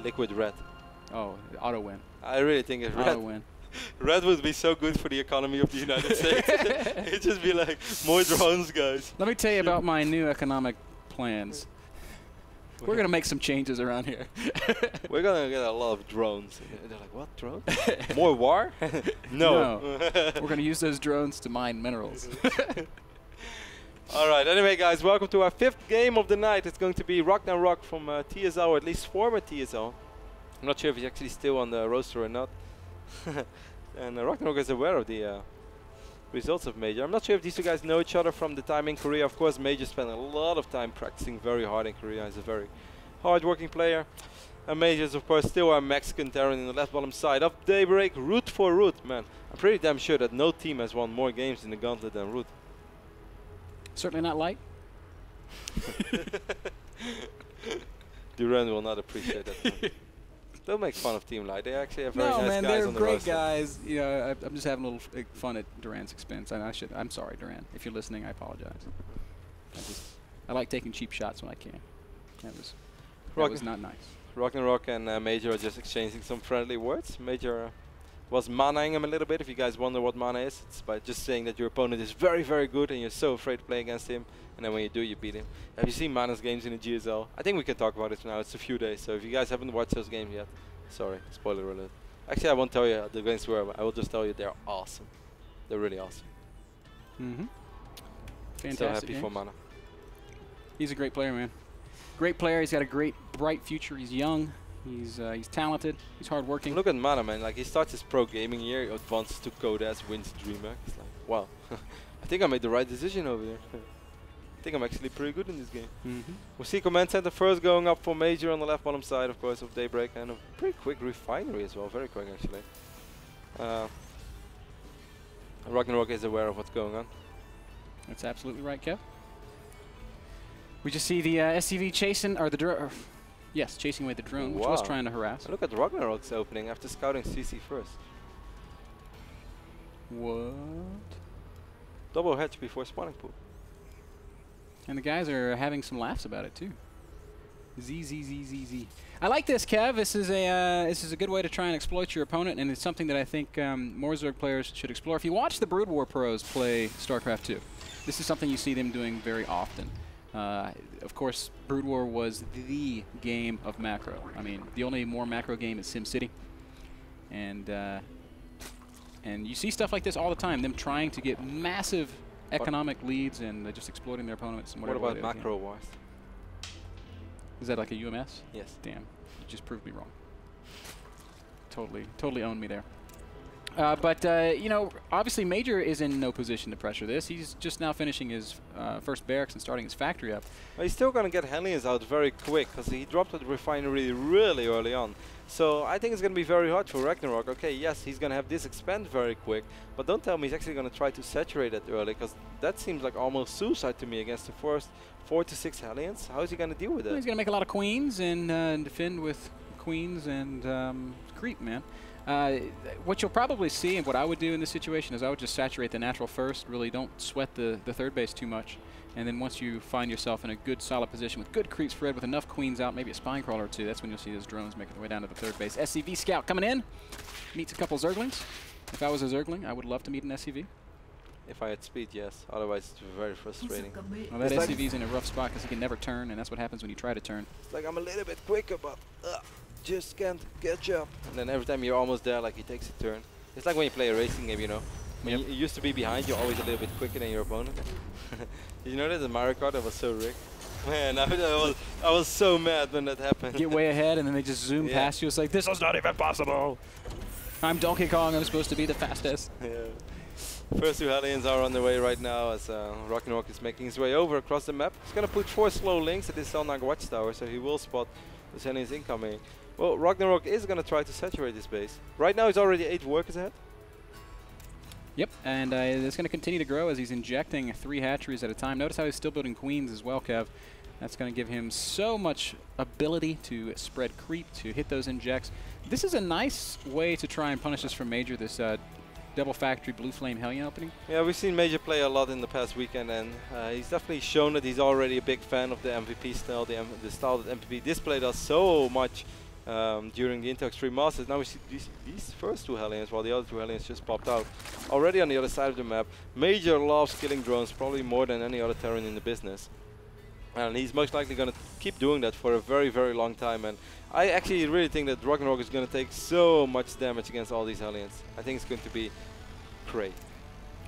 Liquid red. Oh, auto win. I really think it's red. Auto win. Red would be so good for the economy of the United States. It'd just be like, more drones, guys. Let me tell you about my new economic plans. We're going to make some changes around here. We're going to get a lot of drones. And they're like, what, drones? More war? No. We're going to use those drones to mine minerals. All right, anyway, guys, welcome to our 5th game of the night. It's going to be Ragnarok from TSL, or at least former TSL. I'm not sure if he's actually still on the roster or not. And Ragnarok is aware of the results of Major. I'm not sure if these two guys know each other from the time in Korea. Of course, Major spent a lot of time practicing very hard in Korea. He's a very hard-working player. And Major is, of course, still our Mexican Terran in the left bottom side of Daybreak. Root for Root, man. I'm pretty damn sure that no team has won more games in the Gauntlet than Root. Certainly not light. Duran will not appreciate that. Don't make fun of Team Light. They actually have very nice man, guys they're on the great roster. guys. You know, I'm just having a little fun at Duran's expense, and I'm sorry, Duran. If you're listening, I apologize. I like taking cheap shots when I can. That was not nice. Ragnarok and Major are just exchanging some friendly words. Major was manaing him a little bit. If you guys wonder what mana is, it's by just saying that your opponent is very, very good and you're so afraid to play against him. And then when you do, you beat him. Have you seen Mana's games in the GSL? I think we can talk about it now. It's a few days, so if you guys haven't watched those games yet, sorry, spoiler alert. Actually, I won't tell you the games were. I will just tell you they're awesome. They're really awesome. Fantastic. So happy games. for Mana. He's a great player, man. Great player. He's got a great, bright future. He's young. He's talented. He's hardworking. Look at Mana, man. Like, he starts his pro gaming year, advances to KoTH, wins DreamHack. It's like, wow. I think I made the right decision over here. I think I'm actually pretty good in this game. We'll see Command Center first going up for Major on the left bottom side, of course, of Daybreak, and a pretty quick refinery as well. Very quick, actually. Ragnarok is aware of what's going on. That's absolutely right, Kev. We just see the SCV chasing, or the drone. Yes, chasing away the drone, which was trying to harass. And look at Ragnarok's opening after scouting CC first. What? Double hedge before spawning pool. And the guys are having some laughs about it too. Z. I like this, Kev. This is a good way to try and exploit your opponent, and it's something that I think more Zerg players should explore. If you watch the Brood War pros play StarCraft 2, this is something you see them doing very often. Of course, Brood War was the game of macro. I mean, the only more macro game is SimCity, and you see stuff like this all the time. Them trying to get massive economic leads and just exploiting their opponents. And what about macro wars? Is that like a UMS? Yes. Damn, you just proved me wrong. Totally owned me there. But you know, obviously Major is in no position to pressure this. He's just now finishing his first barracks and starting his factory up. Well, he's still going to get Hellions out very quick because he dropped the refinery really early on. So I think it's going to be very hard for Ragnarok. Okay, yes, he's going to have this expand very quick, but don't tell me he's actually going to try to saturate it early, because that seems like almost suicide to me against the first 4 to 6 Hellions. How is he going to deal with it? He's going to make a lot of queens and defend with queens and creep, man. What you'll probably see, and what I would do in this situation, is I would just saturate the natural first. Really don't sweat the third base too much. And then once you find yourself in a good solid position with good creep spread with enough queens out, maybe a spine crawler or two, that's when you'll see those drones making their way down to the third base. SCV scout coming in, meets a couple Zerglings. If I was a Zergling, I would love to meet an SCV. If I had speed, yes. Otherwise, it's very frustrating. Well, that SCV's in a rough spot because he can never turn, and that's what happens when you try to turn. It's like, I'm a little bit quicker, but just can't catch up. And then every time you're almost there, like, he takes a turn. It's like when you play a racing game, you know. When you used to be behind, you're always a little bit quicker than your opponent. Did you know that in Mario Kart that was so rigged? Man, I was so mad when that happened. Get way ahead, and then they just zoom past you. It's like, this is not even possible. I'm Donkey Kong. I'm supposed to be the fastest. Yeah. First 2 Hellions are on their way right now as Ragnarok is making his way over across the map. He's going to put 4 slow links at this Selnag watchtower, so he will spot the Hellions incoming. Well, Ragnarok is going to try to saturate this base. Right now he's already 8 workers ahead. Yep, and it's going to continue to grow as he's injecting 3 hatcheries at a time. Notice how he's still building queens as well, Kev. That's going to give him so much ability to spread creep, to hit those injects. This is a nice way to try and punish us from Major, this double factory blue flame Hellion opening. Yeah, we've seen Major play a lot in the past weekend, and he's definitely shown that he's already a big fan of the MVP style, the style that MVP display does so much during the Intel Extreme Masters. Now we see these first two Hellions, while the other two Hellions just popped out. Already on the other side of the map, Major loves killing drones, probably more than any other Terran in the business. And he's most likely going to keep doing that for a very, very long time. And I actually really think that Ragnarok is going to take so much damage against all these Hellions. I think it's going to be cray.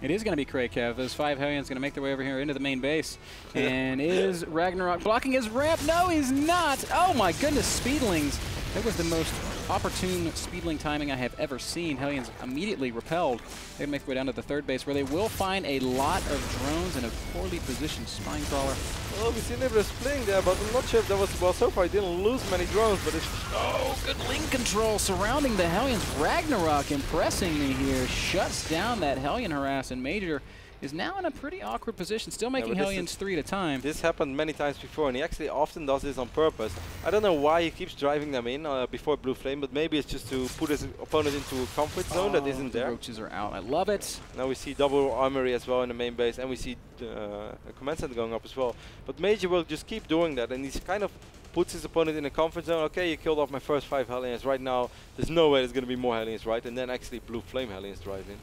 It is going to be cray, Kev. Those 5 Hellions going to make their way over here into the main base. And is Ragnarok blocking his ramp? No, he's not. Oh my goodness, Speedlings. That was the most opportune Speedling timing I have ever seen. Hellions immediately repelled. They make their way down to the 3rd base, where they will find a lot of drones and a poorly positioned spine crawler. Well, we see a little bit of spling there, but I'm not sure if that was, well, so far he didn't lose many drones, but it's... Oh, good link control surrounding the Hellions. Ragnarok impressing me here. Shuts down that Hellion harass, and Major is now in a pretty awkward position, still making Hellions 3 at a time. This happened many times before, and he actually often does this on purpose. I don't know why he keeps driving them in before Blue Flame, but maybe it's just to put his opponent into a comfort zone that isn't there. The roaches are out. I love it. Now we see double armory as well in the main base, and we see a command center going up as well. But Major will just keep doing that, and he's kind of puts his opponent in a comfort zone. Okay, you killed off my first 5 Hellions. Right now, there's no way there's going to be more Hellions, right? And then actually Blue Flame Hellions drive in.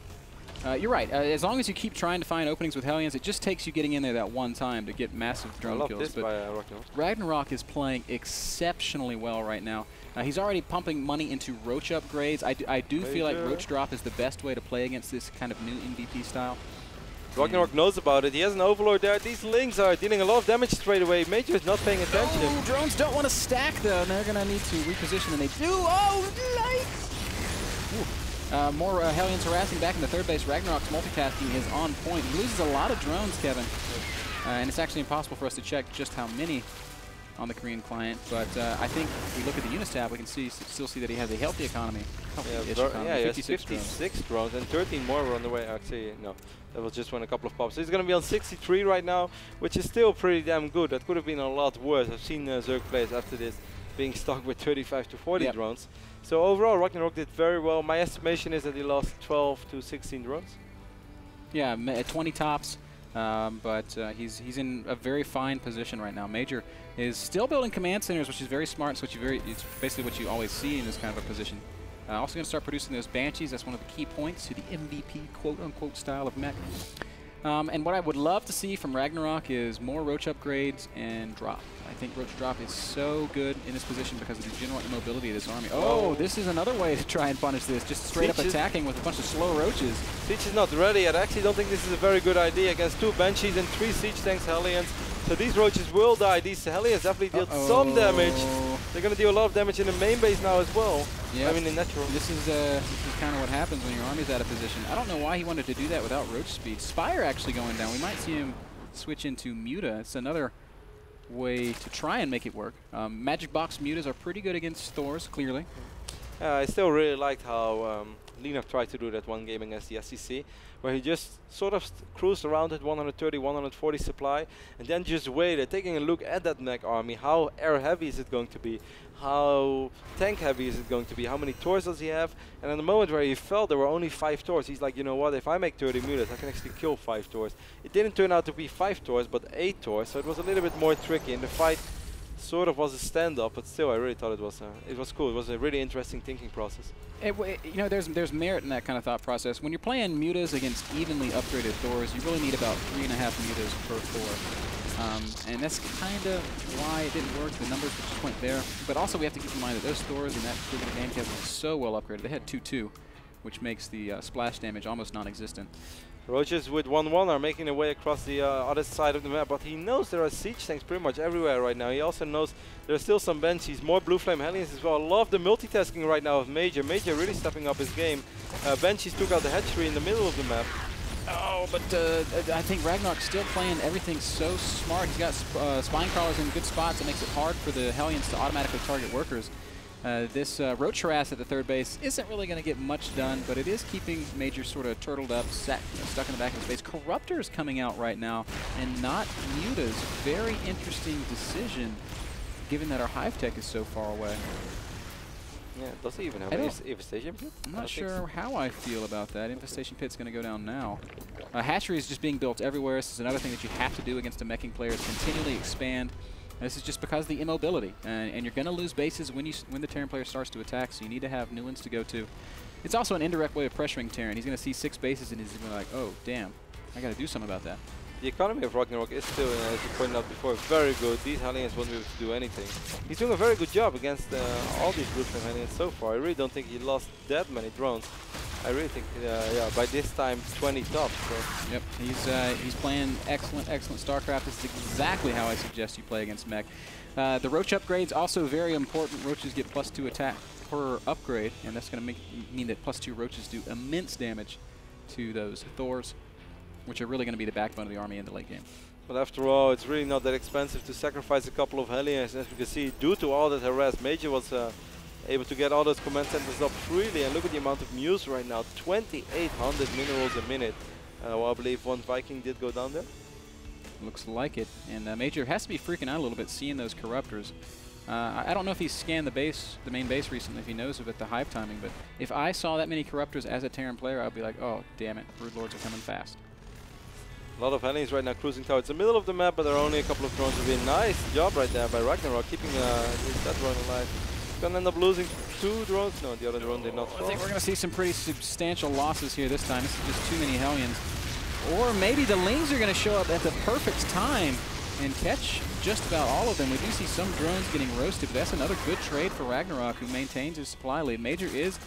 You're right. As long as you keep trying to find openings with Hellions, it just takes you getting in there that one time to get massive drone kills. But Ragnarok is playing exceptionally well right now. He's already pumping money into Roach upgrades. I do feel like Roach drop is the best way to play against this kind of new MVP style. Ragnarok knows about it. He has an Overlord there. These Lings are dealing a lot of damage straight away. Major is not paying attention. Oh, drones don't want to stack though, and they're going to need to reposition, and they do. Oh, nice! More Hellions harassing back in the 3rd base. Ragnarok's multitasking is on point. He loses a lot of drones, Kevin. And it's actually impossible for us to check just how many on the Korean client. But I think if we look at the Units tab, we can still see that he has a healthy economy. Yeah, he has 56 drones, and 13 more are on the way. Actually, no, that was just when a couple of pops. So he's going to be on 63 right now, which is still pretty damn good. That could have been a lot worse. I've seen Zerg players after this being stuck with 35 to 40 drones. So overall, Ragnarok did very well. My estimation is that he lost 12 to 16 drones. Yeah, 20 tops, but he's in a very fine position right now. Major is still building command centers, which is very smart. So it's basically what you always see in this kind of a position. Also going to start producing those Banshees. That's one of the key points to the MVP quote-unquote style of mech. And what I would love to see from Ragnarok is more Roach upgrades and drop. I think Roach drop is so good in this position because of the general immobility of this army. Oh, this is another way to try and punish this, just straight up attacking with a bunch of slow Roaches. Siege is not ready yet. I actually don't think this is a very good idea against 2 Banshees and 3 Siege Tanks Hellions. So these Roaches will die. These Hellions definitely dealt some damage. They're going to deal a lot of damage in the main base now as well. Yeah. I mean, in natural. This is kind of what happens when your army's out of position. I don't know why he wanted to do that without Roach speed. Spire actually going down. We might see him switch into Muta. It's another way to try and make it work. Magic Box Mutas are pretty good against Thors, clearly. I still really liked how Newerth tried to do that one game against the SEC, where he just sort of cruised around at 130, 140 supply, and then just waited, taking a look at that mech army. How air heavy is it going to be? How tank heavy is it going to be? How many Tors does he have? And in the moment where he felt there were only 5 Tors, he's like, you know what, if I make 30 mutas, I can actually kill 5 Tors. It didn't turn out to be 5 Tors, but 8 Tors, so it was a little bit more tricky. And the fight sort of was a stand-up, but still, I really thought it was cool. It was a really interesting thinking process. You know, there's merit in that kind of thought process. When you're playing mutas against evenly upgraded Thors, you really need about 3.5 mutas per Thor. And that's kind of why it didn't work. The numbers just went there. But also, we have to keep in mind that those Thors in that particular game were so well upgraded. They had 2-2, which makes the splash damage almost non-existent. Roaches with 1-1 are making their way across the other side of the map, but he knows there are siege tanks pretty much everywhere right now. He also knows there are still some Banshees, more Blue Flame Hellions as well. I love the multitasking right now of Major. Major really stepping up his game. Banshees took out the hatchery in the middle of the map. Oh, but I think Ragnarok's still playing everything so smart. He's got spine crawlers in good spots. It makes it hard for the Hellions to automatically target workers. This Roach harass at the 3rd base isn't really going to get much done, but it is keeping Major sort of turtled up, stuck in the back of his base. Corruptor's coming out right now, and not Mutas. Very interesting decision, given that our Hive Tech is so far away. Yeah, does he even have an Infestation Pit? I'm not sure how I feel about that. Infestation Pit's going to go down now. Hatchery is just being built everywhere. This is another thing that you have to do against a meching player, is continually expand This is just because of the immobility, and you're going to lose bases when the Terran player starts to attack, so you need to have new ones to go to. It's also an indirect way of pressuring Terran. He's going to see 6 bases and he's going to be like, oh, damn, I got to do something about that. The economy of Ragnarok is still, as you pointed out before, very good. These Hellions won't be able to do anything. He's doing a very good job against all these groups of Hellions so far. I really don't think he lost that many drones. I really think, yeah, by this time, 20 tops. So. Yep, he's playing excellent StarCraft. This is exactly how I suggest you play against mech. The Roach upgrade's also very important. Roaches get +2 attack per upgrade, and that's going to mean that +2 Roaches do immense damage to those Thors, which are really going to be the backbone of the army in the late game. But after all, it's really not that expensive to sacrifice a couple of Hellions. As you can see, due to all that harass, Major was able to get all those command centers up freely. And look at the amount of Muse right now, 2,800 minerals a minute. Well, I believe 1 Viking did go down there. Looks like it. And Major has to be freaking out a little bit seeing those Corruptors. I don't know if he's scanned the main base recently, if he knows about the hive timing, but if I saw that many Corruptors as a Terran player, I'd be like, oh, damn it, Broodlords are coming fast. A lot of Hellions right now cruising towards the middle of the map, but there are only a couple of drones. It would be a nice job right there by Ragnarok, keeping that drone alive. He's going to end up losing 2 drones. No, the other drone did not fall. I think we're going to see some pretty substantial losses here this time. This is just too many Hellions. Or maybe the Lings are going to show up at the perfect time and catch just about all of them. We do see some drones getting roasted, but that's another good trade for Ragnarok, who maintains his supply lead. Major is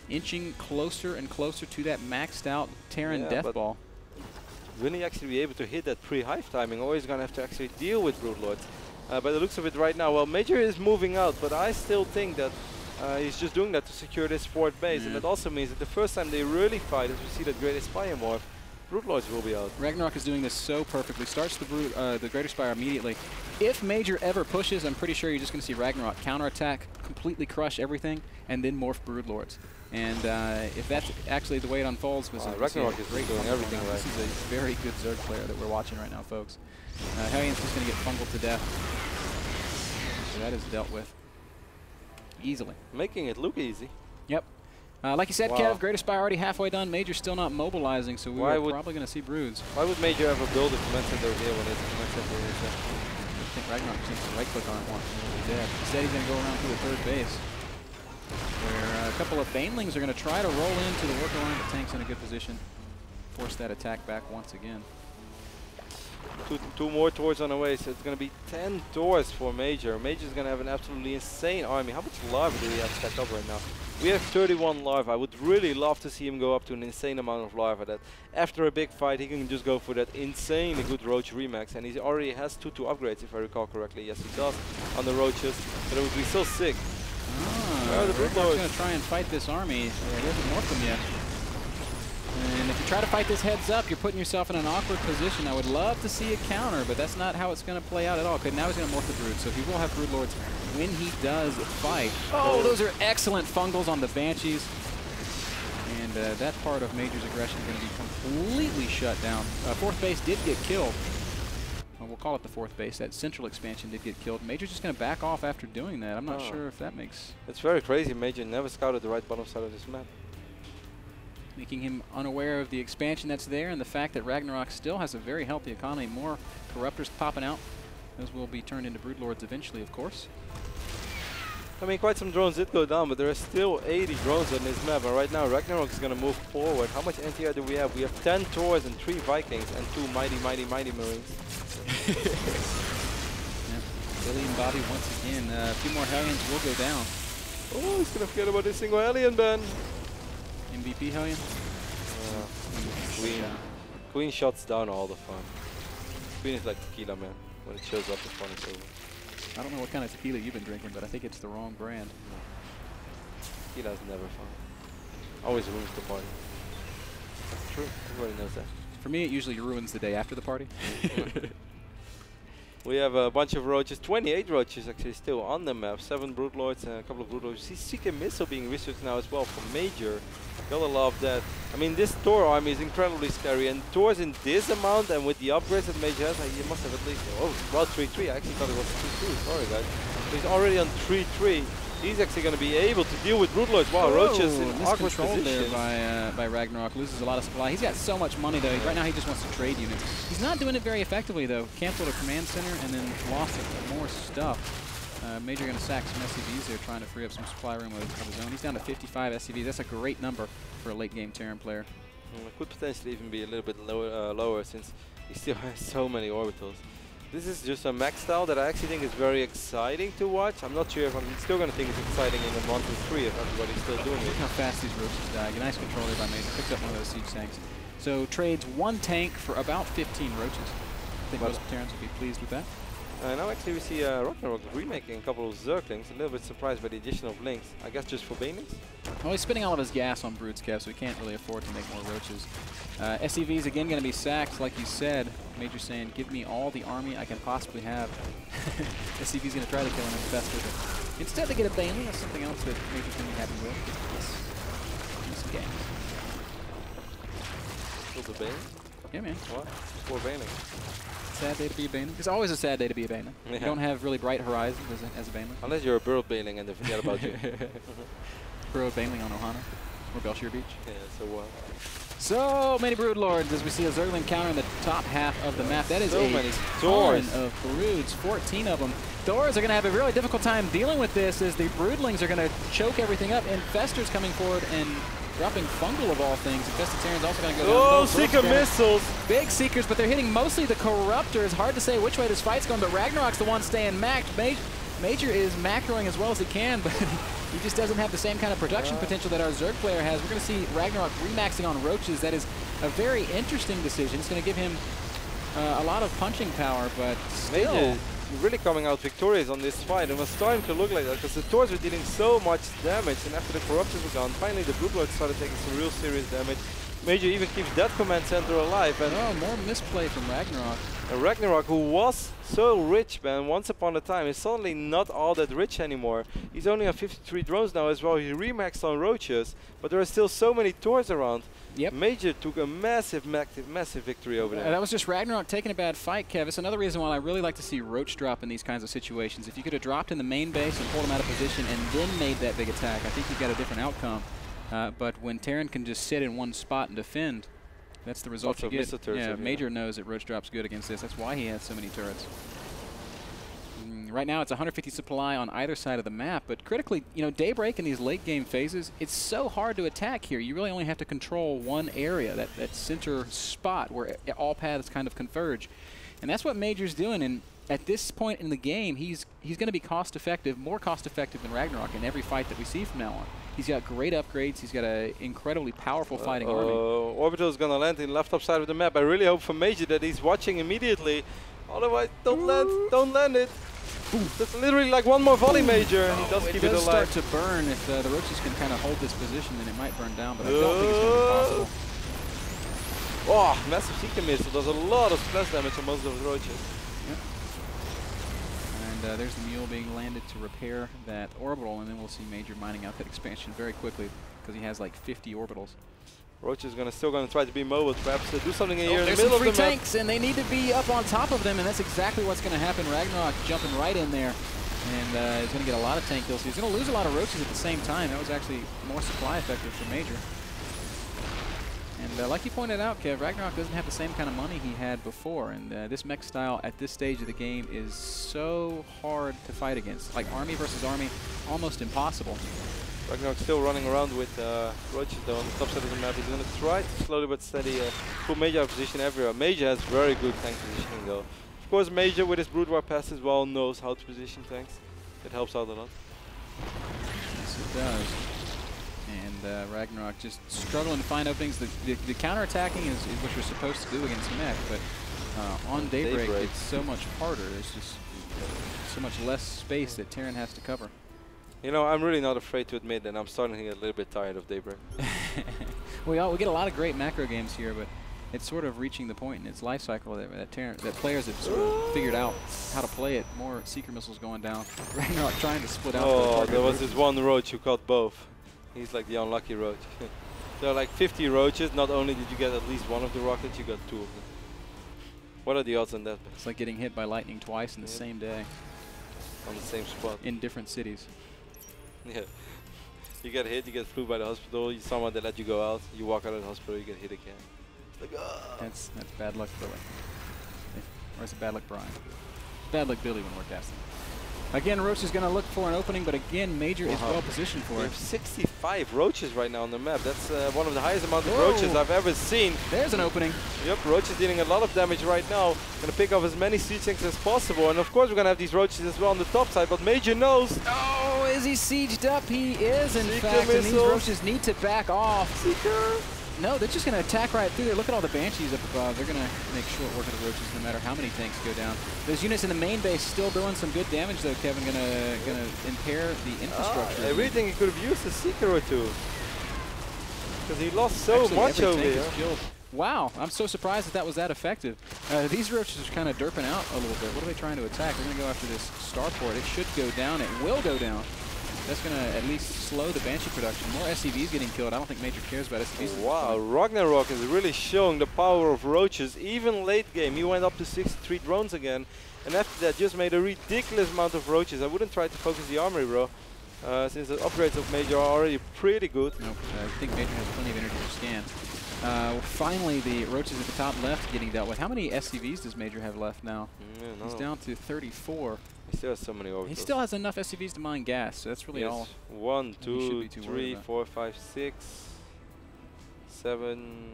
inching closer and closer to that maxed out Terran death ball. Will he actually be able to hit that pre-hive timing, or he's going to have to actually deal with Broodlords? By the looks of it right now, well, Major is moving out, but I still think that he's just doing that to secure this 4th base, and that also means that the first time they really fight, as we see that Great Spire morph, Broodlords will be out. Ragnarok is doing this so perfectly. Starts the Greater Spire immediately. If Major ever pushes, I'm pretty sure you're just going to see Ragnarok counterattack, completely crush everything, and then morph Broodlords. And if that's actually the way it unfolds, Ragnarok is doing everything right. This is a very good Zerg player that we're watching right now, folks. Hellion's just going to get fungled to death. So that is dealt with easily. Making it look easy. Yep. Like you said, Kev, Greater Spire already halfway done. Major's still not mobilizing, so we're probably going to see Broods. Why would Major ever build a command center here when his command center is there? I think Ragnarok seems to right-click on it once. He did. Instead, he's going to go around to the 3rd base, where a couple of Banelings are going to try to roll into the worker line, but Tank's in a good position. Force that attack back once again. Two more Thors on the way, so it's going to be 10 Thors for Major. Major's going to have an absolutely insane army. How much larvae do we have stacked up right now? We have 31 larvae. I would really love to see him go up to an insane amount of larvae, that after a big fight he can just go for that insanely good Roach Remax, and he already has 2 upgrades if I recall correctly. Yes, he does on the Roaches, but it would be so sick. The Broodlord's going to try and fight this army. He hasn't morphed them yet. And if you try to fight this heads up, you're putting yourself in an awkward position. I would love to see a counter, but that's not how it's going to play out at all. Okay, now he's going to morph the Brood, so he will have Broodlords when he does fight. Oh, those are excellent fungals on the Banshees. And that part of Major's aggression is going to be completely shut down. 4th base did get killed. Well, we'll call it the 4th base. That central expansion did get killed. Major's just going to back off after doing that. I'm not sure if that makes... It's very crazy. Major never scouted the right bottom side of this map. Making him unaware of the expansion that's there and the fact that Ragnarok still has a very healthy economy. More Corruptors popping out. Those will be turned into Broodlords eventually, of course. I mean, quite some drones did go down, but there are still 80 drones on this map. And right now, Ragnarok is going to move forward. How much NTR do we have? We have 10 Thors and 3 Vikings and 2 mighty Marines. Billy and Bobby once again. A few more Hellions will go down. Oh, he's going to forget about this single Hellion, Ben. MVP Hellion? Queen shuts down all the fun. Queen is like tequila, man. When it shows up, the fun is over. I don't know what kind of tequila you've been drinking, but I think it's the wrong brand. No. Tequila is never fun. Always ruins the party. That's true. Everybody knows that. For me, it usually ruins the day after the party. We have a bunch of Roaches, 28 Roaches actually still on the map, 7 Broodlords and a couple of Broodlords. You see CK Missile being researched now as well for Major. Gotta love that. I mean, this Thor army is incredibly scary, and Thor's in this amount, and with the upgrades that Major has, you must have at least, oh, well, 3-3. I actually thought it was 2-2, sorry guys. So he's already on 3-3. He's actually going to be able to deal with Broodlords. Wow, Roaches in awkward position there by Ragnarok. Loses a lot of supply. He's got so much money, though. Right now, he just wants to trade units. He's not doing it very effectively, though. Canceled a command center and then lost more stuff. Major going to sack some SCVs there, trying to free up some supply room of his own. He's down to 55 SCVs. That's a great number for a late-game Terran player. It could potentially even be a little bit lower since he still has so many orbitals. This is just a mech style that I actually think is very exciting to watch. I'm not sure if I'm still going to think it's exciting in the 1-2-3 if everybody's still doing it. Look how fast these roaches die. Nice control there by Major. Picks up one of those siege tanks. So trades one tank for about 15 roaches. I think most Terrans would be pleased with that. Now actually we see Ragnarok remaking a couple of Zerglings. A little bit surprised by the addition of Lynx. I guess just for banelings? Well, he's spending all of his gas on Broodcav, so he can't really afford to make more roaches. SCV's again going to be sacked, like you said. Major saying, give me all the army I can possibly have. SCV's going to try to kill him in Fester, but instead they get a baneling. That's something else that Major's going to be happy with. Some games. Still the Bane? Yeah, man. What? For Baneling. Sad day to be a Baneling. It's always a sad day to be a Baneling. Yeah. You don't have really bright horizons as a Baneling. Unless you're a Burrowed Baneling and they forget about you. Burrowed Baneling on Ohana or Belshire Beach. Yeah, so what? So many Broodlords as we see a Zergling counter in the top half of the map. That is so a many ton of Broods, 14 of them. Thors are going to have a really difficult time dealing with this as the Broodlings are going to choke everything up, and Fester's coming forward and dropping Fungal of all things. Infested Terran's also going to go down. Oh, Seeker missiles! Big Seekers, but they're hitting mostly the Corruptor. It's hard to say which way this fight's going, but Ragnarok's the one staying macked. Major is macroing as well as he can, but he just doesn't have the same kind of production potential that our Zerg player has. We're going to see Ragnarok remaxing on Roaches. That is a very interesting decision. It's going to give him a lot of punching power, but still. Major really coming out victorious on this fight. It was starting to look like that because the Thors were dealing so much damage, and after the Corruptors were gone, finally the Broodlords started taking some real serious damage. Major even keeps that command center alive. And more misplay from Ragnarok. Ragnarok, who was so rich, man, once upon a time, is suddenly not all that rich anymore. He's only on 53 drones now as well. He remaxed on Roaches, but there are still so many Thors around. Yep. Major took a massive victory over there. That was just Ragnarok taking a bad fight, Kev. It's another reason why I really like to see Roach drop in these kinds of situations. If you could have dropped in the main base and pulled him out of position and then made that big attack, I think you've got a different outcome. But when Terran can just sit in one spot and defend, that's the result you get. Yeah, Major knows that Roach drop's good against this. That's why he has so many turrets. Right now, it's 150 supply on either side of the map, but critically, you know, Daybreak in these late game phases, it's so hard to attack here. You really only have to control one area, that center spot where all paths kind of converge. And that's what Major's doing, and at this point in the game, he's going to be cost-effective, more cost-effective than Ragnarok in every fight that we see from now on. He's got great upgrades. He's got an incredibly powerful fighting army. Orbital is going to land in the left top side of the map. I really hope for Major that he's watching immediately. Otherwise, don't land it. That's literally like one more volley, Major, and he does keep it alive. It does start to burn. If the Roaches can kind of hold this position, then it might burn down, but I don't think it's going to be possible. Oh, massive Seeker missile does a lot of splash damage on most of the Roaches. Yep. And there's the Mule being landed to repair that orbital, and then we'll see Major mining out that expansion very quickly because he has like 50 orbitals. Roach is still going to try to be mobile, perhaps do something in here in the middle of the map. There's some free tanks, and they need to be up on top of them, and that's exactly what's going to happen. Ragnarok jumping right in there, and he's going to get a lot of tank kills. He's going to lose a lot of Roaches at the same time. That was actually more supply effective for Major. And like you pointed out, Kev, Ragnarok doesn't have the same kind of money he had before, and this mech style at this stage of the game is so hard to fight against. Like army versus army, almost impossible. Ragnarok's still running around with Roaches though on the top side of the map. He's going to try to slowly but steady put Major out of position everywhere. Major has very good tank positioning though. Of course, Major with his Brood War pass as well knows how to position tanks. It helps out a lot. Yes, it does. And Ragnarok just struggling to find openings. The counter-attacking is what you're supposed to do against mech, but on Daybreak it's so much harder. There's just so much less space that Terran has to cover. You know, I'm really not afraid to admit that I'm starting to get a little bit tired of Daybreak. we get a lot of great macro games here, but it's sort of reaching the point in its life cycle that players have sort of figured out how to play it. More Seeker missiles going down. Ragnarok trying to split out. Oh, there was this one Roach who caught both. He's like the unlucky Roach. There are like 50 Roaches. Not only did you get at least one of the rockets, you got 2 of them. What are the odds on that? It's like getting hit by lightning twice in the same day. On the same spot. In different cities. Yeah. You get hit, you get flew by the hospital, someone they let you go out, you walk out of the hospital, you get hit again. It's like, oh. That's bad luck, Billy. Or is it bad luck, Brian? Bad luck, Billy, when we're casting. Again, Roach is going to look for an opening, but again, Major is well positioned for We it. have 65 roaches right now on the map. That's one of the highest amount of roaches I've ever seen. There's an opening. Yep, Roach is dealing a lot of damage right now. Gonna pick up as many siege tanks as possible, and of course we're gonna have these roaches as well on the top side, but Major knows. Oh, is he sieged up? He is, in fact, missiles. and these roaches need to back off. Seeker. No, they're just going to attack right through there. Look at all the Banshees up above. They're going to make short work of the roaches no matter how many tanks go down. Those units in the main base still doing some good damage, though, Kevin. Going to impair the infrastructure. I really think he could have used a Seeker or two. Because he lost so much over here. Wow, I'm so surprised that was that effective. These roaches are kind of derping out a little bit. What are they trying to attack? They're going to go after this starport. It should go down. It will go down. That's going to at least slow the Banshee production. More SCVs getting killed. I don't think Major cares about SCVs. Wow, Ragnarok is really showing the power of roaches. Even late game, he went up to 63 drones again. And after that, just made a ridiculous amount of roaches. I wouldn't try to focus the armory, bro. Since the upgrades of Major are already pretty good. Nope, I think Major has plenty of energy for scans. Finally, the roaches at the top left getting dealt with. How many SCVs does Major have left now? No. He's down to 34. He still has so many orbitals. He still has enough SCVs to mine gas, so that's really all. 1, 2, 3, 4, 5, 6, 7,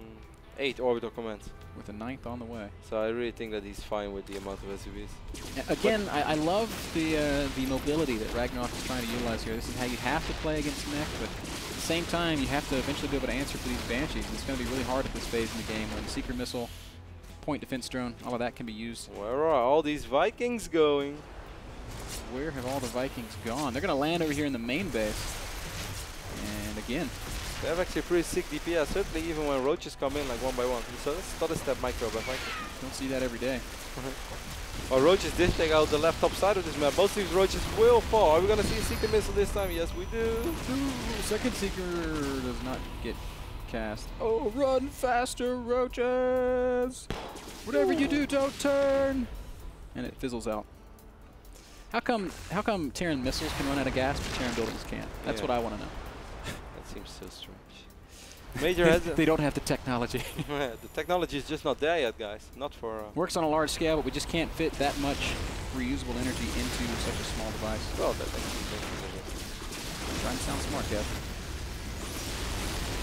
8 orbital commands. With a 9th on the way. So I really think that he's fine with the amount of SCVs. Again, I love the mobility that Ragnarok is trying to utilize here. This is how you have to play against mech, but at the same time, you have to eventually be able to answer for these Banshees. And it's going to be really hard at this phase in the game when the Seeker Missile, point defense drone, all of that can be used. Where are all these Vikings going? Where have all the Vikings gone? They're going to land over here in the main base. And again, they have actually pretty sick DPS, certainly even when roaches come in like one by one. So that's not a step micro by Viking. Don't see that every day. Well, roaches did take out the left top side of this map. Most of these roaches will fall. Are we going to see a Seeker Missile this time? Yes, we do. Second Seeker does not get cast. Oh, run faster, roaches! Whatever you do, don't turn! And it fizzles out. How come Terran missiles can run out of gas, but Terran buildings can't? That's what I want to know. That seems so strange. Major has they don't have the technology. The technology is just not there yet, guys. Not for... Works on a large scale, but we just can't fit that much reusable energy into such a small device. Well, that's actually trying to sound smart, Kev.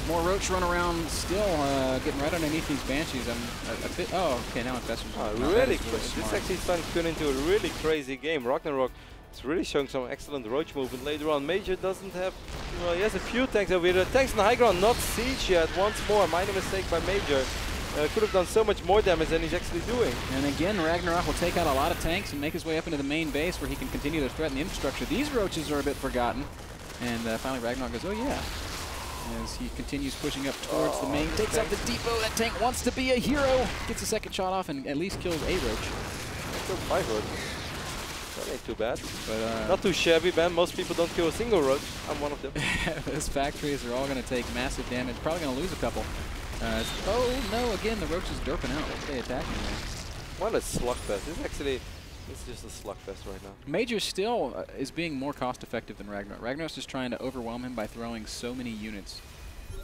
More roach run around still, getting right underneath these Banshees. I'm a bit... Oh, okay, now Infestion's really this actually starting to turn into a really crazy game. Ragnarok is really showing some excellent roach movement later on. Major doesn't have... Well, he has a few tanks over here. The tanks in the high ground, not siege yet. Once more, minor mistake by Major. Could have done so much more damage than he's actually doing. And again, Ragnarok will take out a lot of tanks and make his way up into the main base where he can continue to threaten the infrastructure. These roaches are a bit forgotten. And finally Ragnarok goes, oh yeah. As he continues pushing up towards the main, takes out the depot. That tank wants to be a hero. Gets a second shot off and at least kills a roach. Killed 5 roaches. That ain't too bad. But not too shabby, man. Most people don't kill a single roach. I'm one of them. Those factories are all going to take massive damage. Probably going to lose a couple. Oh no, again, the roach is derping out. Let's stay attacking there. What a slugfest. This is actually... It's just a slugfest right now. Major still is being more cost-effective than Ragnarok. Ragnarok's just trying to overwhelm him by throwing so many units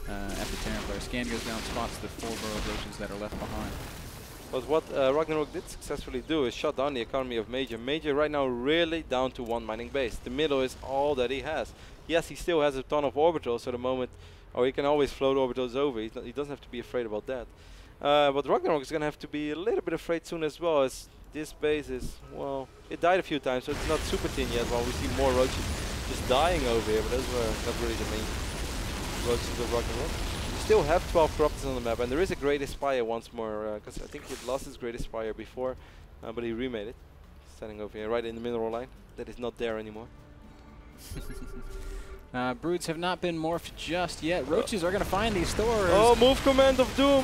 at the Terran player. Scan goes down, spots the 4 burrow roaches that are left behind. But what Ragnarok did successfully do is shut down the economy of Major. Major right now really down to 1 mining base. The middle is all that he has. Yes, he still has a ton of orbitals, so the moment... Or he can always float orbitals over. He doesn't have to be afraid about that. But Ragnarok is going to have to be a little bit afraid soon as well, as this base is, well, it died a few times, so it's not super thin yet, while we see more roaches just dying over here, but those were not really the main roaches of Ragnarok. We still have 12 corruptors on the map, and there is a Great Aspire once more, because I think he lost his Great Aspire before, but he remade it. Standing over here, right in the mineral line. That is not there anymore. Broods have not been morphed just yet. Roaches are going to find these Thors. Oh, move command of doom!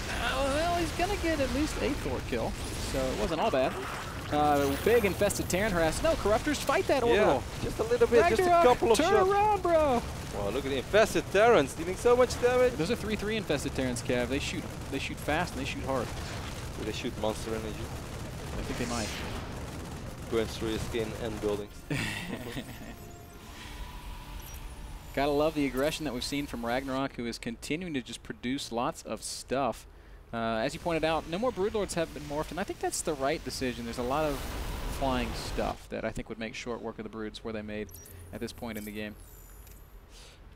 Well, he's going to get at least a Thor kill. So it wasn't all bad. Big infested Terran harass. No, Corruptors, fight that orbital. Yeah, just a little bit, Ragnarok, just a couple of turn shots. Around, bro. Wow, look at the infested Terrans dealing so much damage. Those are 3/3 infested Terrans, Cav. They shoot fast and they shoot hard. Do they shoot monster energy? I think they might. Burns through your skin and buildings. Gotta love the aggression that we've seen from Ragnarok, who is continuing to just produce lots of stuff. As you pointed out, no more Broodlords have been morphed, and I think that's the right decision. There's a lot of flying stuff that I think would make short work of the Broods where they made at this point in the game.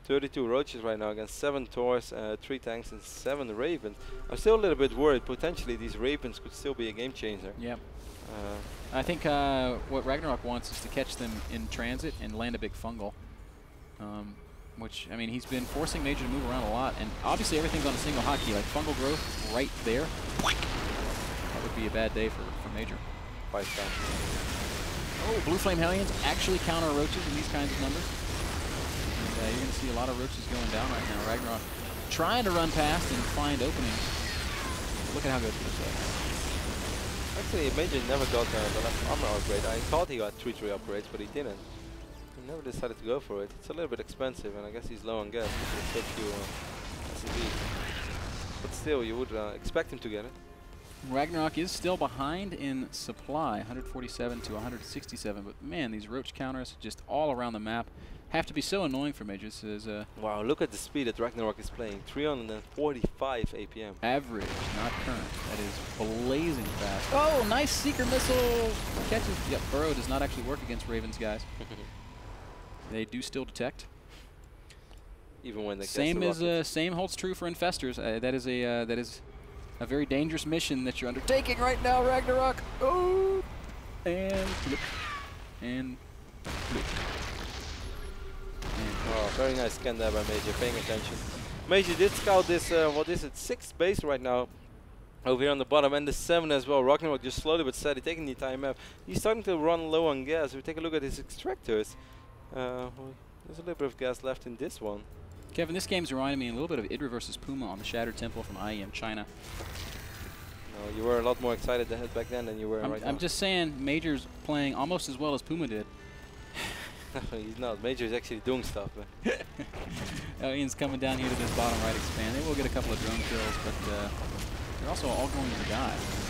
32 Roaches right now against 7 Taurs, 3 Tanks, and 7 Ravens. I'm still a little bit worried. Potentially these Ravens could still be a game changer. Yep. I think what Ragnarok wants is to catch them in transit and land a big fungal. Which, I mean, he's been forcing Major to move around a lot, and obviously everything's on a single hotkey, like fungal growth right there. That would be a bad day for Major. 5 times. Oh, Blue Flame Hellions actually counter Roaches in these kinds of numbers. And you're going to see a lot of Roaches going down right now. Ragnarok trying to run past and find openings. Look at how good this is. Actually, Major never got the left armor upgrade. I thought he got 3 upgrades, but he didn't. He never decided to go for it. It's a little bit expensive, and I guess he's low on gas. He's so few SCVs. But still, you would expect him to get it. Ragnarok is still behind in supply, 147 to 167. But man, these Roach counters just all around the map have to be so annoying for Major. This is wow, look at the speed that Ragnarok is playing. 345 APM. Average, not current. That is blazing fast. Oh, nice Seeker Missile! Catches. Yep, Burrow does not actually work against Ravens, guys. They do still detect. Even when they same holds true for Infestors. That is a very dangerous mission that you're undertaking right now, Ragnarok. Oh, and flip, and flip. Oh, very nice scan there by Major, paying attention. Major did scout this, what is it, 6th base right now, over here on the bottom, and the 7 as well. Ragnarok just slowly but steady taking the time up. He's starting to run low on gas. If we take a look at his extractors, there's a little bit of gas left in this one. Kevin, this game's reminding me a little bit of Idra versus Puma on the Shattered Temple from IEM China. No, you were a lot more excited back then than you were right now. I'm just saying, Major's playing almost as well as Puma did. No, he's not. Major's actually doing stuff. Ian's coming down here to this bottom right expand. They will get a couple of drone kills, but they're also all going to the dive.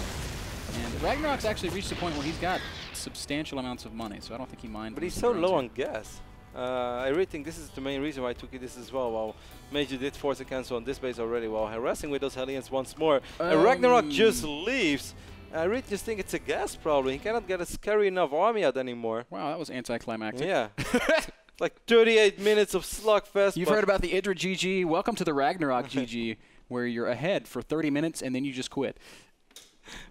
And Ragnarok's actually reached a point where he's got substantial amounts of money, so I don't think he minds. But he's so low on gas. I really think this is the main reason why I took this as well. While Major did force a cancel on this base already, while harassing with those Hellions once more. And Ragnarok just leaves. I really just think it's a gas problem. He cannot get a scary enough army out anymore. Wow, that was anticlimactic. Yeah. Like 38 minutes of slugfest. You've heard about the Idra GG. Welcome to the Ragnarok GG, where you're ahead for 30 minutes and then you just quit.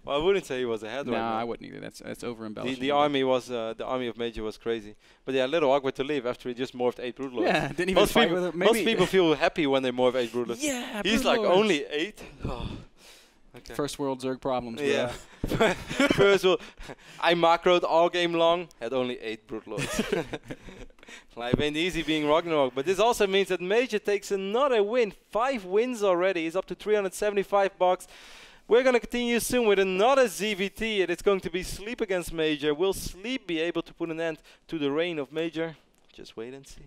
Well, I wouldn't say he was ahead. No, right now. I wouldn't either. That's over embellishing. The army was the army of Major was crazy, but yeah, a little awkward to leave after he just morphed 8 Broodlords. Yeah, didn't even fight with him. Most people feel happy when they morph 8 Broodlords. Yeah, he's like only 8. Oh. Okay. First world Zerg problems. Yeah. First of all, I macroed all game long, had only 8 Broodlords. Life ain't easy being Ragnarok, but this also means that Major takes another win. 5 wins already. He's up to 375 bucks. We're going to continue soon with another ZVT, and it's going to be Sleep against Major. Will Sleep be able to put an end to the reign of Major? Just wait and see.